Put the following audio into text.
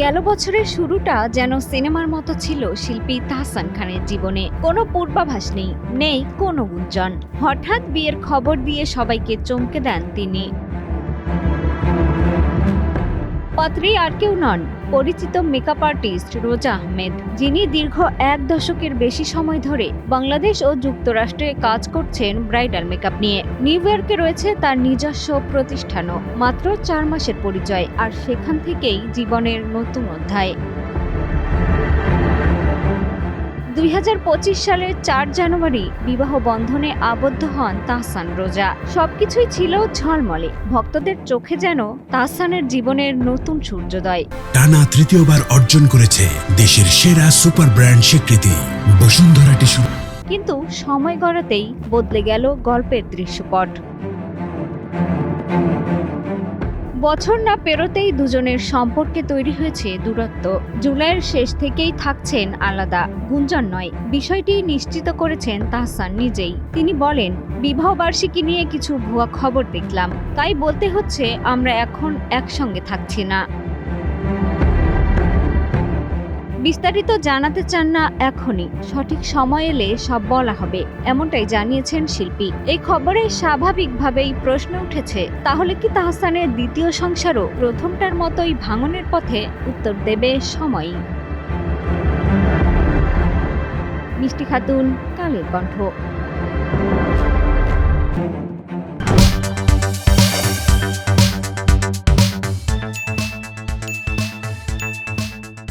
গেল বছরের শুরুটা যেন সিনেমার মতো ছিল শিল্পী তাহসান খানের জীবনে। কোনো পূর্বাভাস নেই, নেই কোনো গুঞ্জন। হঠাৎ বিয়ের খবর দিয়ে সবাইকে চমকে দেন তিনি। পাত্রী আর কেউ নন, পরিচিত মেকআপ আর্টিস্ট রোজা আহমেদ, যিনি দীর্ঘ 1 দশকের বেশি সময় ধরে বাংলাদেশ ও যুক্তরাষ্ট্রে কাজ করছেন ব্রাইডাল মেকআপ নিয়ে। নিউ ইয়র্কে রয়েছে তার নিজস্ব প্রতিষ্ঠানও। মাত্র 4 মাসের পরিচয়, আর সেখান থেকেই জীবনের নতুন অধ্যায়। 2025 সালের 4 জানুয়ারি বিবাহ বন্ধনে আবদ্ধ হন তাহসান রোজা। সবকিছুই ছিল ঝলমলে, ভক্তদের চোখে যেন তাহসানের জীবনের নতুন সূর্যোদয়। টানা তৃতীয়বার অর্জন করেছে দেশের সেরা সুপার ব্র্যান্ড স্বীকৃতি বসুন্ধরা টিস্যু। কিন্তু সময় গড়াতেই বদলে গেল গল্পের দৃশ্যপট। বছর না পেরোতেই দুজনের সম্পর্কে তৈরি হয়েছে দূরত্ব। জুলাইয়ের শেষ থেকেই থাকছেন আলাদা, গুঞ্জন নয়। বিষয়টি নিশ্চিত করেছেন তাহসান নিজেই। তিনি বলেন, বিবাহবার্ষিকী নিয়ে কিছু ভুয়া খবর দেখলাম, তাই বলতে হচ্ছে আমরা এখন একসঙ্গে থাকছি না। বিস্তারিত জানাতে চান না এখনই, সঠিক সময় এলে সব বলা হবে, এমনটাই জানিয়েছেন শিল্পী। এই খবরে স্বাভাবিকভাবেই প্রশ্ন উঠেছে, তাহলে কি তাহসানের দ্বিতীয় সংসারও প্রথমটার মতোই ভাঙনের পথে? উত্তর দেবে সময়ই। মিষ্টি খাতুন, কালের কণ্ঠ।